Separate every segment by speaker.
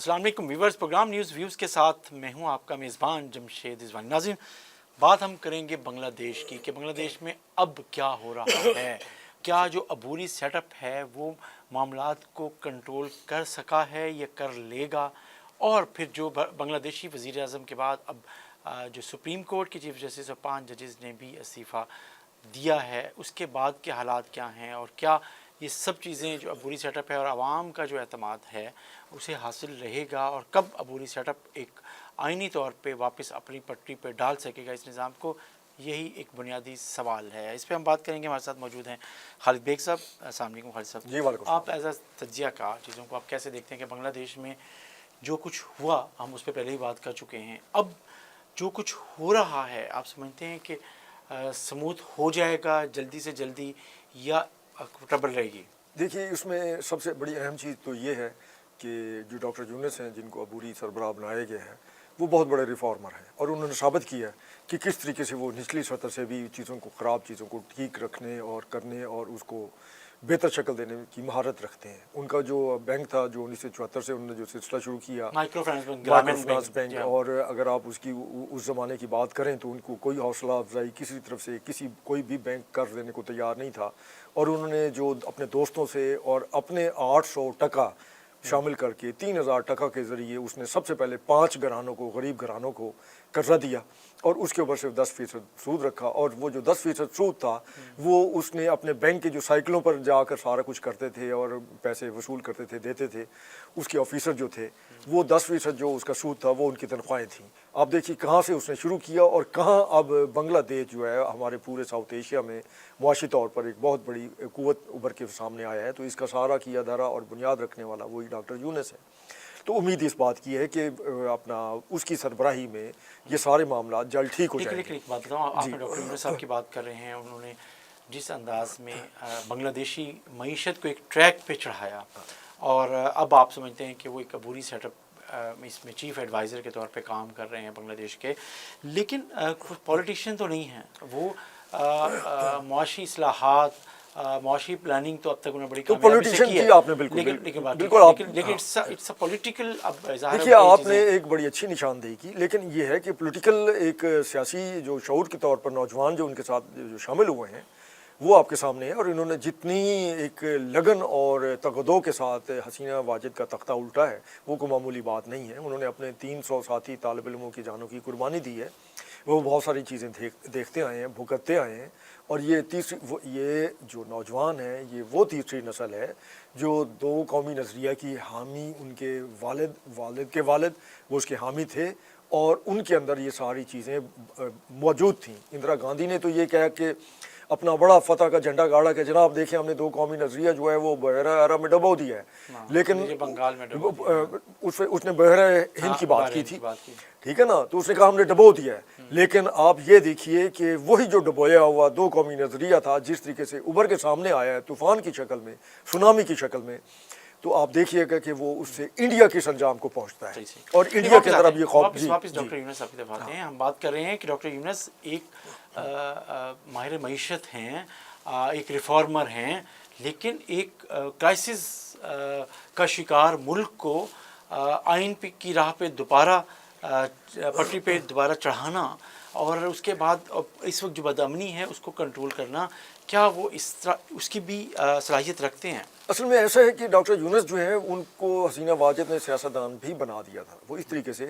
Speaker 1: अस्सलाम वालेकुम viewers, programme news views के साथ मैं हूं आपका मेज़बान जमशेद इज़वानी। नाज़रीन, बात हम करेंगे बांग्लादेश की कि बांग्लादेश में अब क्या हो रहा है। क्या जो अबूरी सेटअप है वो मामलात को कंट्रोल कर सका है या कर लेगा, और फिर जो बांग्लादेशी वज़ीर आज़म के बाद अब जो सुप्रीम कोर्ट के चीफ जस्टिस और 5 जजेस ने भी इस्तीफ़ा दिया है, उसके बाद के हालात क्या हैं, और क्या ये सब चीज़ें जो अबूरी सेटअप है और आवाम का जो एतमाद है उसे हासिल रहेगा, और कब अबूरी सेटअप एक आइनी तौर पे वापस अपनी पटरी पे डाल सकेगा इस निज़ाम को, यही एक बुनियादी सवाल है। इस पे हम बात करेंगे। हमारे साथ मौजूद हैं खालिद बेग साहब। अस्सलाम वालेकुम खालिद साहब।
Speaker 2: जी वालेकुम।
Speaker 1: आप एज अ तज्जिया का चीज़ों को आप कैसे देखते हैं कि बांग्लादेश में जो कुछ हुआ, हम उस पर पहले ही बात कर चुके हैं, अब जो कुछ हो रहा है आप समझते हैं कि स्मूथ हो जाएगा जल्दी से जल्दी या ट्रबल रहेगी?
Speaker 2: देखिए, इसमें सबसे बड़ी अहम चीज़ तो ये है कि जो डॉक्टर यूनुस हैं, जिनको अबूरी सरबराह बनाए गए हैं, वो बहुत बड़े रिफॉर्मर हैं और उन्होंने साबित किया कि किस तरीके से वो निचली सतह से भी चीज़ों को, ख़राब चीज़ों को ठीक रखने और करने और उसको बेहतर शक्ल देने की महारत रखते हैं। उनका जो बैंक था, जो 1974 से उन्होंने जो सिलसिला शुरू किया,
Speaker 1: माइक्रो फाइनेंस
Speaker 2: बैंक, और अगर आप उसकी उस ज़माने की बात करें तो उनको कोई हौसला अफजाई किसी तरफ से कोई भी बैंक कर्ज देने को तैयार नहीं था, और उन्होंने जो अपने दोस्तों से और अपने 800 टका शामिल करके 3000 टका के ज़रिए उसने सबसे पहले 5 घरानों को, गरीब घरानों को कर्जा दिया और उसके ऊपर सिर्फ 10% सूद रखा, और वो जो 10% सूद था वो उसने अपने बैंक के जो साइकिलों पर जाकर सारा कुछ करते थे और पैसे वसूल करते थे, देते थे, उसके ऑफिसर जो थे, वो 10% जो उसका सूद था वो उनकी तनख्वाहें थीं। आप देखिए कहाँ से उसने शुरू किया और कहाँ अब बांग्लादेश जो है हमारे पूरे साउथ एशिया में मुआशी तौर पर एक बहुत बड़ी कुव्वत उभर के सामने आया है। तो इसका सारा किया धरा और बुनियाद रखने वाला वही डॉक्टर यूनुस है। तो उम्मीद इस बात की है कि अपना उसकी सरबराही में ये सारे मामला जल्द ठीक हो जाएंगे।
Speaker 1: लेकिन एक बात बताऊँ, आपने डॉक्टर यूनुस साहब की बात कर रहे हैं, उन्होंने जिस अंदाज में बांग्लादेशी मईशत को एक ट्रैक पे चढ़ाया, और अब आप समझते हैं कि वो एक अबूरी सेटअप इसमें चीफ एडवाइज़र के तौर पे काम कर रहे हैं बांग्लादेश के, लेकिन पॉलिटिशियन तो नहीं हैं वो। मुआशी इस्लाहात, मुआशी प्लानिंग तो अब तक उन्होंने बड़ी कामयाबी से की है।
Speaker 2: आपने बिल्कुल
Speaker 1: इट्स अ पॉलिटिकल, अब
Speaker 2: देखिए आपने एक बड़ी अच्छी निशानदेही की, लेकिन ये है कि पॉलिटिकल एक सियासी जो शऊर के तौर पर नौजवान जो उनके साथ जो शामिल हुए हैं वो आपके सामने है, और इन्होंने जितनी एक लगन और तगदो के साथ हसीना वाजिद का तख्ता उल्टा है वो कोई मामूली बात नहीं है। उन्होंने अपने 300 साथी तालिब इल्मों की जानों की कुर्बानी दी है, वो बहुत सारी चीज़ें देखते आए हैं, भुगतते आए हैं, और ये ये जो नौजवान है ये वो तीसरी नस्ल है जो 2 कौमी नज़रिया की हामी, उनके वालिद के वालिद वो उसके हामी थे, और उनके अंदर ये सारी चीज़ें मौजूद थीं। इंदिरा गांधी ने तो ये कहा कि अपना बड़ा फतह का झंडा गाड़ा के जनाब देखिए हमने 2 कौमी नज़रिया जो है वो बहरा अरब में डबो दिया है, लेकिन
Speaker 1: बंगाल में
Speaker 2: उसने बहरा हिंद की बात की थी, ठीक है ना, तो उसने कहा हमने डबो दिया है। लेकिन आप ये देखिए कि वही जो डबोया हुआ 2 कौमी नज़रिया था जिस तरीके से उभर के सामने आया है तूफ़ान की शक्ल में, सुनामी की शक्ल में, तो आप देखिएगा कि वो उससे इंडिया के संजाम को पहुंचता है, और इंडिया के अंदर अब ये खौफ।
Speaker 1: वापस डॉक्टर यूनुस साहब की तरफ आते हैं। हम बात कर रहे हैं कि डॉक्टर यूनुस एक माहिर मईशत हैं, एक रिफॉर्मर हैं, लेकिन एक क्राइसिस का शिकार मुल्क को आइन की राह पे दोबारा पटरी पे दोबारा चढ़ाना, और उसके बाद इस वक्त जो बदअमनी है उसको कंट्रोल करना, क्या वो इस तरह उसकी भी सलाहियत रखते हैं?
Speaker 2: असल में ऐसा है कि डॉक्टर यूनुस जो है उनको हसीना वाजिद ने सियासतदान भी बना दिया था। वो इस तरीके से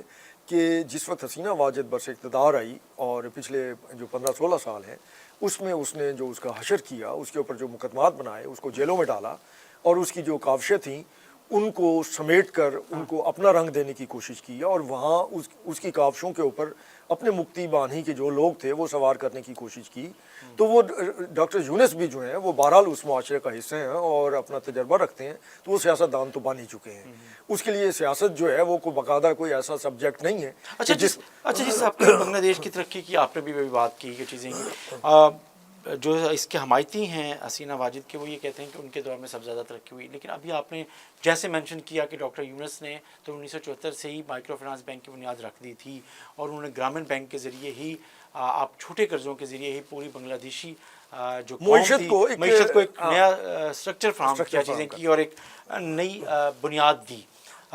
Speaker 2: कि जिस वक्त हसीना वाजिद बरसे इक़्तिदार आई और पिछले जो 15-16 साल हैं उसमें उसने जो उसका हशर किया, उसके ऊपर जो मुकदमात बनाए, उसको जेलों में डाला, और उसकी जो काविशें थीं उनको समेट कर उनको अपना रंग देने की कोशिश की, और वहाँ उसकी काविशों के ऊपर अपने मुक्ति बानी के जो लोग थे वो सवार करने की कोशिश की। तो वो डॉक्टर यूनुस भी जो हैं वो बहरहाल उस मुआशरे का हिस्से हैं और अपना तजर्बा रखते हैं, तो वो सियासतदान तो बन ही चुके हैं। उसके लिए सियासत जो है वो बाकायदा कोई ऐसा सब्जेक्ट नहीं है।
Speaker 1: अच्छा जिस आपने बांग्लादेश की तरक्की की आपने भी बात की कि चीज़ें जो इसके हमायती हैं हसीना वाजिद के, वो ये कहते हैं कि उनके दौर में सबसे ज़्यादा तरक्की हुई, लेकिन अभी आपने जैसे मेंशन किया कि डॉक्टर यूनुस ने तो 1974 से ही माइक्रो फाइनेंस बैंक की बुनियाद रख दी थी, और उन्होंने ग्रामीण बैंक के ज़रिए ही आप छोटे कर्ज़ों के ज़रिए ही पूरी बांग्लादेशी जो मईशत को एक नया स्ट्रक्चर फ्राहम किया, चीज़ें की और एक नई बुनियाद दी।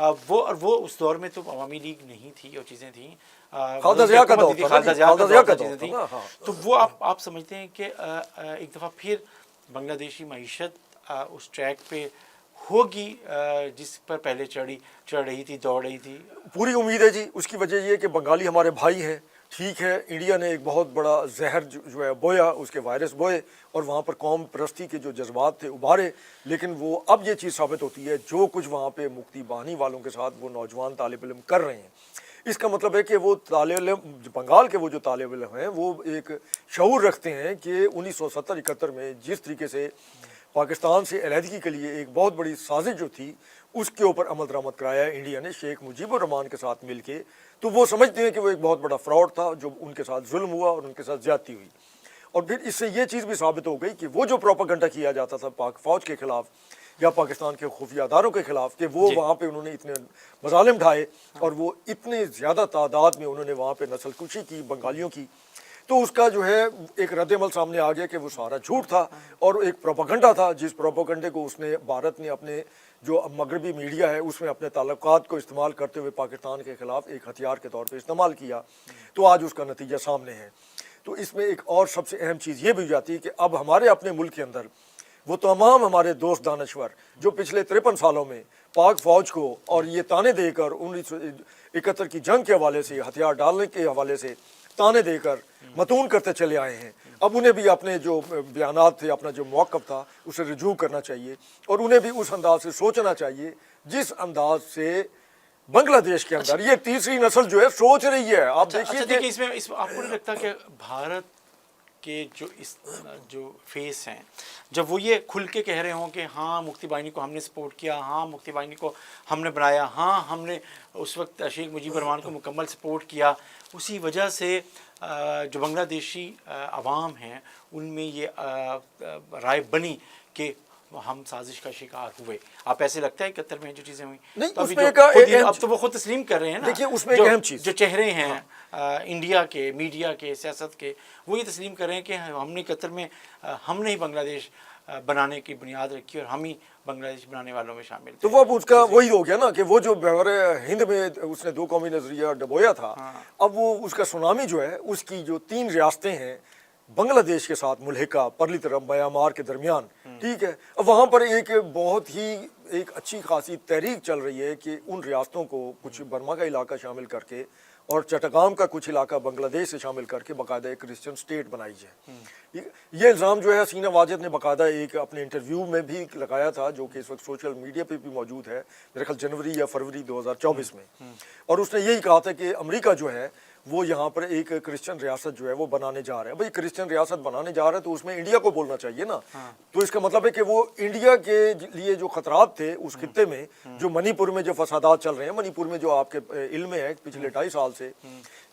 Speaker 1: वो उस दौर में तो अवामी लीग नहीं थी और चीज़ें थी,
Speaker 2: खालदा जिया का दौर था,
Speaker 1: खालदा जिया
Speaker 2: खालदा
Speaker 1: का
Speaker 2: जिया
Speaker 1: दौर
Speaker 2: का
Speaker 1: था, चीज़ें
Speaker 2: दौर
Speaker 1: थी।
Speaker 2: था ना, हाँ।
Speaker 1: तो वो आप समझते हैं कि एक दफ़ा फिर बांग्लादेशी मईशत उस ट्रैक पे होगी जिस पर पहले चढ़ रही थी, दौड़ रही थी?
Speaker 2: पूरी उम्मीद है जी। उसकी वजह ये है कि बंगाली हमारे भाई हैं, ठीक है, इंडिया ने एक बहुत बड़ा जहर जो है बोया, उसके वायरस बोए और वहाँ पर कौम परस्ती के जो जज्बात थे उभारे, लेकिन वो अब ये चीज़ साबित होती है जो कुछ वहाँ पे मुक्ति बानी वालों के साथ वो नौजवान तालिब इल्म कर रहे हैं, इसका मतलब है कि वो तालिब इल्म बंगाल के वो जो तालिब इल्म हैं वो एक शऊर रखते हैं कि 1970-71 में जिस तरीके से पाकिस्तान से अलहदगी के लिए एक बहुत बड़ी साजिश जो थी उसके ऊपर अमल दरामद कराया इंडिया ने शेख मुजीबुर रहमान के साथ मिलके, तो वो समझते हैं कि वो एक बहुत बड़ा फ्रॉड था जो उनके साथ जुल्म हुआ और उनके साथ ज्यादती हुई। और फिर इससे ये चीज़ भी साबित हो गई कि वो जो प्रोपेगेंडा किया जाता था पाक फौज के खिलाफ या पाकिस्तान के खुफिया अदारों के खिलाफ कि वो वहाँ पे उन्होंने इतने मजालिम ढाए और वो इतने ज़्यादा तादाद में उन्होंने वहाँ पे नस्ल कुशी की बंगालियों की, तो उसका जो है एक रद्द-ए-अमल सामने आ गया कि वो सारा झूठ था और एक प्रोपेगेंडा था, जिस प्रोपेगेंडे को उसने भारत ने अपने जो मगरबी मीडिया है उसमें अपने ताल्लुकात को इस्तेमाल करते हुए पाकिस्तान के खिलाफ एक हथियार के तौर पे इस्तेमाल किया, तो आज उसका नतीजा सामने है। तो इसमें एक और सबसे अहम चीज़ ये भी हो जाती है कि अब हमारे अपने मुल्क के अंदर वो तमाम हमारे दोस्त दानश्वर जो पिछले 53 सालों में पाक फौज को और ये ताने देकर 1971 की जंग के हवाले से हथियार डालने के हवाले से ताने देकर मतून करते चले आए हैं, अब उन्हें भी अपने जो बयानात थे, अपना जो मौक़िफ़ था उसे रजू करना चाहिए और उन्हें भी उस अंदाज से सोचना चाहिए जिस अंदाज से बांग्लादेश के अंदर ये तीसरी नस्ल जो है सोच रही है। आप देखिए कि
Speaker 1: इसमें आपको नहीं लगता कि भारत के जो फेस हैं, जब वो ये खुल के कह रहे हों कि हाँ मुक्ति बाहिनी को हमने सपोर्ट किया, हाँ मुक्ति बाहिनी को हमने बनाया, हाँ हमने उस वक्त शेख मुजीबुर रहमान को मुकम्मल सपोर्ट किया, उसी वजह से जो बांग्लादेशी अवाम हैं उनमें ये राय बनी कि हम साजिश का शिकार हुए। आप ऐसे लगता है 71 में जो चीज़ें हुई,
Speaker 2: नहीं,
Speaker 1: तो अभी
Speaker 2: अब
Speaker 1: तो वो खुद तस्लीम कर रहे हैं ना।
Speaker 2: देखिए उसमें एक अहम चीज़
Speaker 1: जो चेहरे हैं इंडिया के मीडिया के सियासत के, वो ये तस्लीम कर रहे हैं कि हमने 71 में हमने ही बांग्लादेश बनाने की बुनियाद रखी और हम ही बांग्लादेश बनाने वालों में शामिल थे।
Speaker 2: तो वो अब उसका वही हो गया ना कि वो जो हिंद में उसने दो कौमी नजरिया डबोया था, अब वो उसका सुनामी जो है उसकी जो 3 रियासतें हैं बांग्लादेश के साथ मुल्हिका परली तरफ म्यांमार के दरमियान, ठीक है, अब वहाँ पर एक बहुत ही एक अच्छी खासी तहरीक चल रही है कि उन रियासतों को कुछ बर्मा का इलाका शामिल करके और चट्टगाम का कुछ इलाका बांग्लादेश से शामिल करके बाकायदा एक क्रिश्चियन स्टेट बनाई जाए। ये इल्ज़ाम जो है हसीना वाजिद ने बाकायदा एक अपने इंटरव्यू में भी लगाया था जो कि इस वक्त सोशल मीडिया पे भी मौजूद है, मेरे ख्याल जनवरी या फरवरी 2024 में, और उसने यही कहा था कि अमेरिका जो है वो यहाँ पर एक क्रिश्चियन रियासत जो है वो बनाने जा रहा है। भाई क्रिश्चियन रियासत बनाने जा रहा है तो उसमें इंडिया को बोलना चाहिए ना। तो इसका मतलब है कि वो इंडिया के लिए जो खतरात थे उस खित्ते में, जो मणिपुर में जो फसादात चल रहे हैं, मणिपुर में जो आपके इल्म में है पिछले 2.5 साल से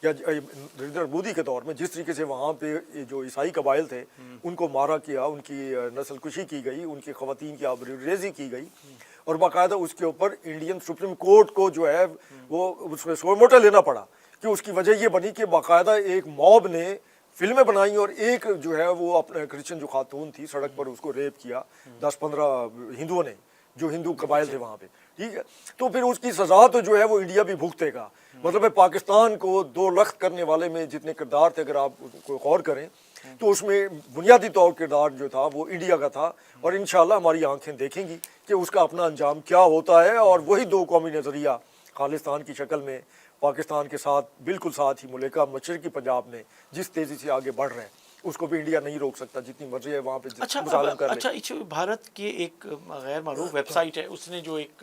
Speaker 2: या नरेंद्र मोदी के दौर में जिस तरीके से वहाँ पे जो ईसाई कबाइल थे उनको मारा किया, उनकी नस्ल कुशी की गई, उनकी ख़वातीन की आबरूरेज़ी की गई और बाकायदा उसके ऊपर इंडियन सुप्रीम कोर्ट को जो है वो उसमें सोमोटा लेना पड़ा कि उसकी वजह ये बनी कि बाकायदा एक मॉब ने फिल्में बनाई और एक जो है वो अपने क्रिश्चियन जो खातून थी सड़क पर उसको रेप किया 10-15 हिंदुओं ने, जो हिंदू कबाइल थे वहाँ पे, ठीक है। तो फिर उसकी सज़ा तो जो है वो इंडिया भी भुगतेगा। मतलब है पाकिस्तान को 2 लख्त करने वाले में जितने किरदार थे अगर आप उसको गौर करें तो उसमें बुनियादी तौर किरदार जो था वो इंडिया का था और इंशाल्लाह हमारी आंखें देखेंगी कि उसका अपना अंजाम क्या होता है। और वही 2 कौमी नज़रिया खालिस्तान की शक्ल में पाकिस्तान के साथ बिल्कुल साथ ही मुल्का मशरकी पंजाब में जिस तेज़ी से आगे बढ़ रहे हैं उसको भी इंडिया नहीं रोक सकता, जितनी मर्जी है वहाँ पे मुसालम कर ले।
Speaker 1: अच्छा, भारत की एक गैर मारूफ वेबसाइट है, उसने जो एक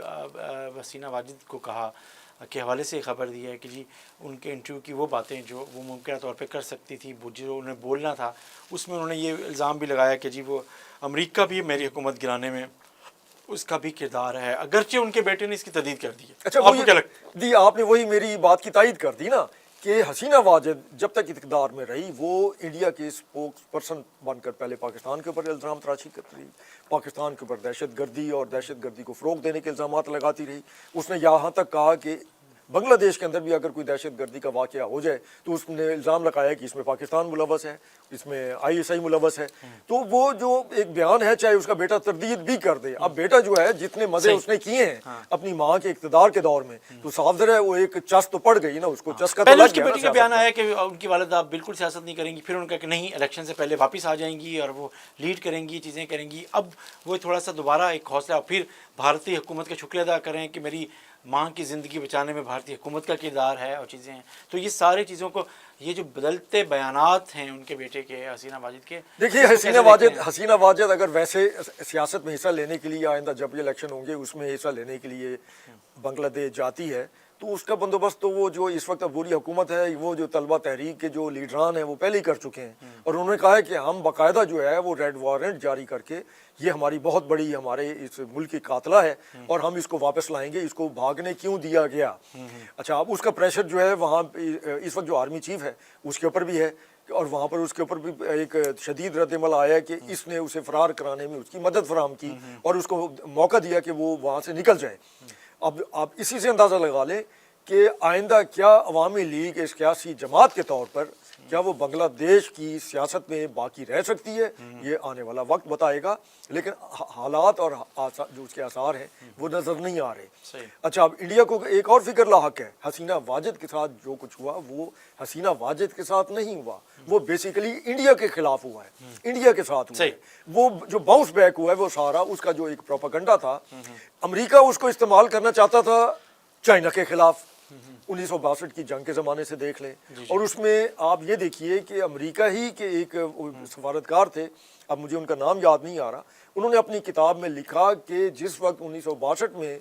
Speaker 1: हसीना वाजिद को कहा के हवाले से खबर दी है कि जी उनके इंटरव्यू की वो बातें जो वो मुमकिन तौर पे कर सकती थी, जो उन्हें बोलना था, उसमें उन्होंने ये इल्ज़ाम भी लगाया कि जी वो अमेरिका भी मेरी हुकूमत गिराने में उसका भी किरदार है, अगरचे उनके बेटे ने इसकी तदीद कर दी है।
Speaker 2: अच्छा,
Speaker 1: आपको क्या लगता
Speaker 2: है? आपने वही मेरी बात की तायद कर दी ना कि हसीना वाजिद जब तक इक़्तिदार में रही वो इंडिया के स्पोक्स पर्सन बनकर पहले पाकिस्तान के ऊपर इल्ज़ाम तराशी करती रही, पाकिस्तान के ऊपर दहशत गर्दी और दहशत गर्दी को फ़रोग़ देने के इल्ज़ाम लगाती रही। उसने यहाँ तक कहा कि بنگلہ دیش کے اندر بھی اگر کوئی دہشت گردی کا واقعہ ہو جائے تو اس نے الزام لگایا کہ اس میں پاکستان ملوث ہے, اس میں ISI ملوث ہے. تو وہ جو ایک بیان ہے, چاہے اس کا بیٹا تردید بھی کر دے, اب بیٹا جو ہے جتنے مزے اس نے کیے ہیں اپنی ماں کے اقتدار کے دور میں, تو صاف ظاہر ہے وہ ایک چس تو پڑ گئی نا, اس کو چس کا تو
Speaker 1: پہلے
Speaker 2: لگ
Speaker 1: اس کی
Speaker 2: گیا نا
Speaker 1: بیٹی کا
Speaker 2: سیاست
Speaker 1: بیان
Speaker 2: میں.
Speaker 1: آیا کہ ان کی والدہ بالکل سیاست نہیں کریں گی, پھر ان کا کہ نہیں الیکشن سے پہلے واپس آ جائیں گی اور وہ لیڈ کریں گی, چیزیں کریں گی. اب وہ تھوڑا سا دوبارہ ایک حوصلہ, پھر بھارتی حکومت کا شکریہ ادا کریں کہ میری ماں کی زندگی بچانے میں بھارتی حکومت کا کردار ہے اور چیزیں ہیں. تو یہ ساری چیزوں کو, یہ جو بدلتے بیانات ہیں ان کے بیٹے کے حسینہ واجد کے,
Speaker 2: دیکھیے
Speaker 1: اس کو کیسے دیکھتے ہیں؟
Speaker 2: حسینہ واجد اگر ویسے سیاست میں حصہ لینے کے لیے آئندہ جب یہ الیکشن ہوں گے اس میں حصہ لینے کے لیے بنگلہ دیش جاتی ہے, تو اس کا بندوبست تو وہ جو اس وقت عبوری حکومت ہے, وہ جو طلبہ تحریک کے جو لیڈران ہیں وہ پہلے ہی کر چکے ہیں, اور انہوں نے کہا ہے کہ ہم باقاعدہ جو ہے وہ ریڈ وارنٹ جاری کر کے, یہ ہماری بہت بڑی ہمارے اس ملک کی قاتلہ ہے اور ہم اس کو واپس لائیں گے, اس کو بھاگنے کیوں دیا گیا. اچھا, اب اس کا پریشر جو ہے وہاں اس وقت جو آرمی چیف ہے اس کے اوپر بھی ہے, اور وہاں پر اس کے اوپر بھی ایک شدید رد عمل آیا کہ اس نے اسے فرار کرانے میں اس کی مدد فراہم کی اور اس کو موقع دیا کہ وہ وہاں سے نکل جائے. اب آپ اسی سے اندازہ لگا لیں کہ آئندہ کیا عوامی لیگ ایک سیاسی جماعت کے طور پر کیا وہ بنگلہ دیش کی سیاست میں باقی رہ سکتی ہے, یہ آنے والا وقت بتائے گا. لیکن حالات اور جو اس کے آثار ہیں وہ نظر نہیں آ رہے. اچھا, اب انڈیا کو ایک اور فکر لاحق ہے, حسینہ واجد کے ساتھ جو کچھ ہوا وہ حسینہ واجد کے ساتھ نہیں ہوا, وہ بیسیکلی انڈیا کے خلاف ہوا ہے, انڈیا کے ساتھ ہوا ہے. وہ جو باؤنس بیک ہوا ہے وہ سارا اس کا جو ایک پروپیگنڈا تھا, امریکہ اس کو استعمال کرنا چاہتا تھا چائنا کے خلاف 1962 کی جنگ کے زمانے سے دیکھ لیں. اور اس میں آپ یہ دیکھیے کہ امریکہ ہی کے ایک سفارتکار تھے, اب مجھے ان کا نام یاد نہیں آ رہا, انہوں نے اپنی کتاب میں لکھا کہ جس وقت 1962 میں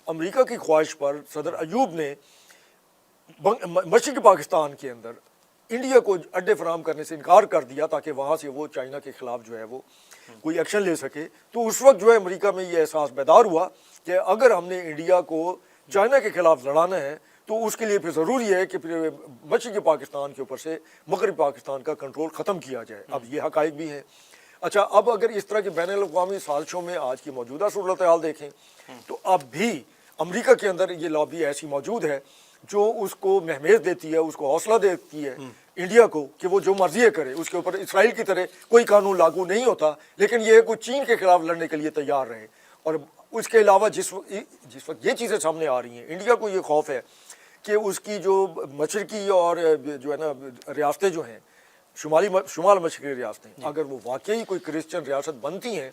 Speaker 2: امریکہ کی خواہش پر صدر ایوب نے مشرقی پاکستان کے اندر انڈیا کو اڈے فراہم کرنے سے انکار کر دیا تاکہ وہاں سے وہ چائنا کے خلاف جو ہے وہ کوئی ایکشن لے سکے, تو اس وقت جو ہے امریکہ میں یہ احساس بیدار ہوا کہ اگر ہم نے انڈیا کو چائنا کے خلاف لڑانا ہے تو اس کے لیے پھر ضروری ہے کہ پھر مشرقی پاکستان کے اوپر سے مغربی پاکستان کا کنٹرول ختم کیا جائے. اب یہ حقائق بھی ہیں. اچھا, اب اگر اس طرح کے بین الاقوامی سازشوں میں آج کی موجودہ صورتحال دیکھیں تو اب بھی امریکہ کے اندر یہ لابی ایسی موجود ہے جو اس کو مہمیز دیتی ہے, اس کو حوصلہ دیتی ہے انڈیا کو کہ وہ جو مرضی کرے, اس کے اوپر اسرائیل کی طرح کوئی قانون لاگو نہیں ہوتا, لیکن یہ کوئی چین کے خلاف لڑنے کے لیے تیار رہے. اور اس کے علاوہ جس وقت یہ چیزیں سامنے آ رہی ہیں, انڈیا کو یہ خوف ہے کہ اس کی جو مشرقی اور جو ہے نا ریاستیں جو ہیں شمال مشرقی ریاستیں, اگر وہ واقعی کوئی کرسچن ریاست بنتی ہیں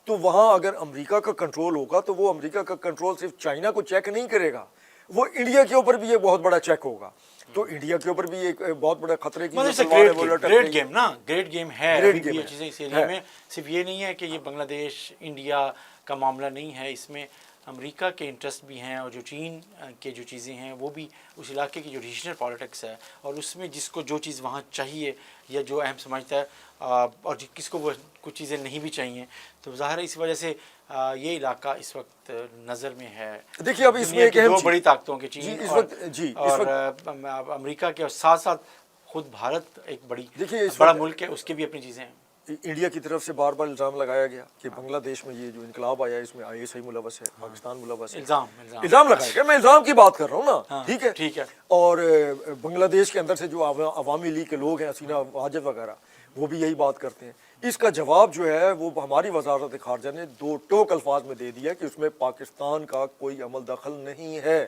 Speaker 2: تو وہاں اگر امریکہ کا کنٹرول ہوگا تو وہ امریکہ کا کنٹرول صرف چائنا کو چیک نہیں کرے گا, وہ انڈیا کے اوپر بھی یہ بہت بڑا چیک ہوگا. تو انڈیا کے اوپر بھی ایک بہت بڑا خطرے کی
Speaker 1: گریٹ گیم نا, گریٹ گیم ہے. یہ چیزیں اس ایریا میں صرف یہ نہیں ہے کہ یہ بنگلہ دیش انڈیا کا معاملہ نہیں ہے, اس میں امریکہ کے انٹرسٹ بھی ہیں اور جو چین کے جو چیزیں ہیں وہ بھی اس علاقے کی جو ریجنل پالیٹکس ہے اور اس میں جس کو جو چیز وہاں چاہیے یا جو اہم سمجھتا ہے اور کس کو وہ کچھ چیزیں نہیں بھی چاہیے, تو ظاہر ہے اس وجہ سے یہ علاقہ اس وقت نظر میں ہے.
Speaker 2: دیکھیے اب اس میں ایک
Speaker 1: دو بڑی طاقتوں کے, چین اور امریکہ کے, اور ساتھ ساتھ خود بھارت ایک بڑا ملک ہے, اس کی بھی اپنی چیزیں ہیں.
Speaker 2: انڈیا کی طرف سے بار بار الزام لگایا گیا کہ بنگلہ دیش میں یہ جو انقلاب آیا اس میں ISI ملوث ہے, پاکستان ملوث ہے, الزام لگایا گیا. میں الزام کی بات کر رہا ہوں نا, ٹھیک ہے. اور بنگلہ دیش کے اندر سے جو عوامی لیگ کے لوگ ہیں, حسینہ واجد وغیرہ, وہ بھی یہی بات کرتے ہیں. اس کا جواب جو ہے وہ ہماری وزارت خارجہ نے دو ٹوک الفاظ میں دے دیا کہ اس میں پاکستان کا کوئی عمل دخل نہیں ہے,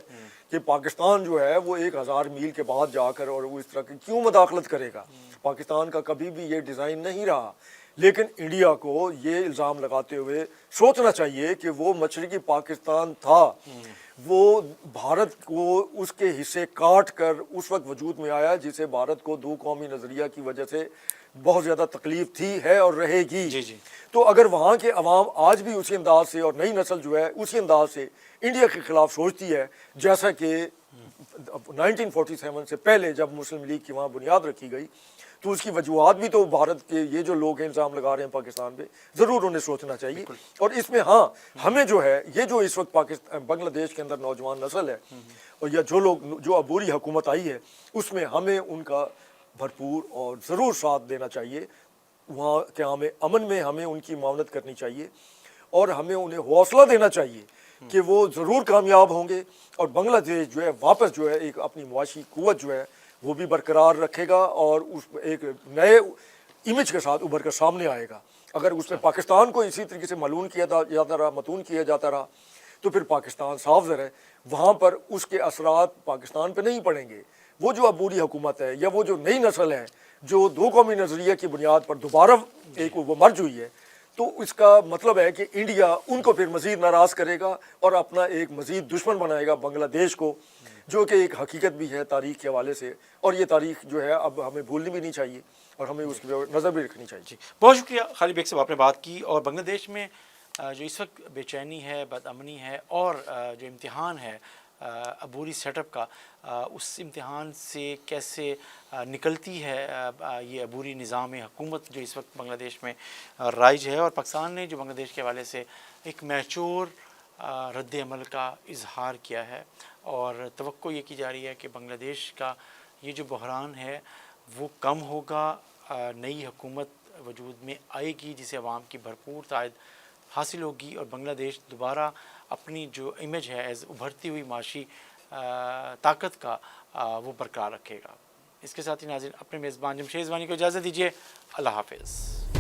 Speaker 2: کہ پاکستان جو ہے وہ 1000 میل کے بعد جا کر اور وہ اس طرح کی کیوں مداخلت کرے گا. پاکستان کا کبھی بھی یہ ڈیزائن نہیں رہا. لیکن انڈیا کو یہ الزام لگاتے ہوئے سوچنا چاہیے کہ وہ مشرقی پاکستان تھا, وہ بھارت کو اس کے حصے کاٹ کر اس وقت وجود میں آیا جسے بھارت کو دو قومی نظریہ کی وجہ سے بہت زیادہ تکلیف تھی, ہے اور رہے گی. تو اگر وہاں کے عوام آج بھی اسی انداز سے اور نئی نسل جو ہے اسی انداز سے انڈیا کے خلاف سوچتی ہے جیسا کہ 1947 سے پہلے جب مسلم لیگ کی وہاں بنیاد رکھی گئی, تو اس کی وجوہات بھی تو بھارت کے یہ جو لوگ ہیں الزام لگا رہے ہیں پاکستان پہ, ضرور انہیں سوچنا چاہیے. اور اس میں ہاں ہمیں جو ہے یہ جو اس وقت بنگلہ دیش کے اندر نوجوان نسل ہے اور یا جو لوگ جو عبوری حکومت آئی ہے, اس میں ہمیں ان کا بھرپور اور ضرور ساتھ دینا چاہیے. وہاں قیام امن میں ہمیں ان کی معاونت کرنی چاہیے. اور ہمیں انہیں حوصلہ دینا چاہیے کہ وہ ضرور کامیاب ہوں گے اور بنگلہ دیش جو ہے واپس جو ہے ایک اپنی معاشی قوت جو ہے وہ بھی برقرار رکھے گا اور اس ایک نئے امیج کے ساتھ ابھر کر سامنے آئے گا۔ اگر اس میں پاکستان کو اسی طریقے سے ملعون کیا جاتا رہا، متون کیا جاتا رہا، تو پھر پاکستان صاف ظاہر ہے وہاں پر اس کے اثرات پاکستان پہ نہیں پڑیں گے۔ وہ جو عبوری حکومت ہے یا وہ جو نئی نسل ہے جو دو قومی نظریے کی بنیاد پر دوبارہ ایک وہ مرج ہوئی ہے، تو اس کا مطلب ہے کہ انڈیا ان کو پھر مزید ناراض کرے گا اور اپنا ایک مزید دشمن بنائے گا بنگلہ دیش کو، جو کہ ایک حقیقت بھی ہے تاریخ کے حوالے سے، اور یہ تاریخ جو ہے اب ہمیں بھولنی بھی نہیں چاہیے اور ہمیں اس کی نظر بھی رکھنی چاہیے۔
Speaker 1: جی بہت شکریہ خالد بیگ صاحب، آپ نے بات کی، اور بنگلہ دیش میں جو اس وقت بے چینی ہے، بد امنی ہے، اور جو امتحان ہے عبوری سیٹ اپ کا، اس امتحان سے کیسے نکلتی ہے یہ عبوری نظام حکومت جو اس وقت بنگلہ دیش میں رائج ہے، اور پاکستان نے جو بنگلہ دیش کے حوالے سے ایک میچور رد عمل کا اظہار کیا ہے، اور توقع یہ کی جا رہی ہے کہ بنگلہ دیش کا یہ جو بحران ہے وہ کم ہوگا، نئی حکومت وجود میں آئے گی جسے عوام کی بھرپور تائید حاصل ہوگی، اور بنگلہ دیش دوبارہ اپنی جو امیج ہے ایز ابھرتی ہوئی معاشی طاقت کا وہ برقرار رکھے گا۔ اس کے ساتھ ہی ناظرین اپنے میزبان جمشید وانی کو اجازت دیجیے، اللہ حافظ۔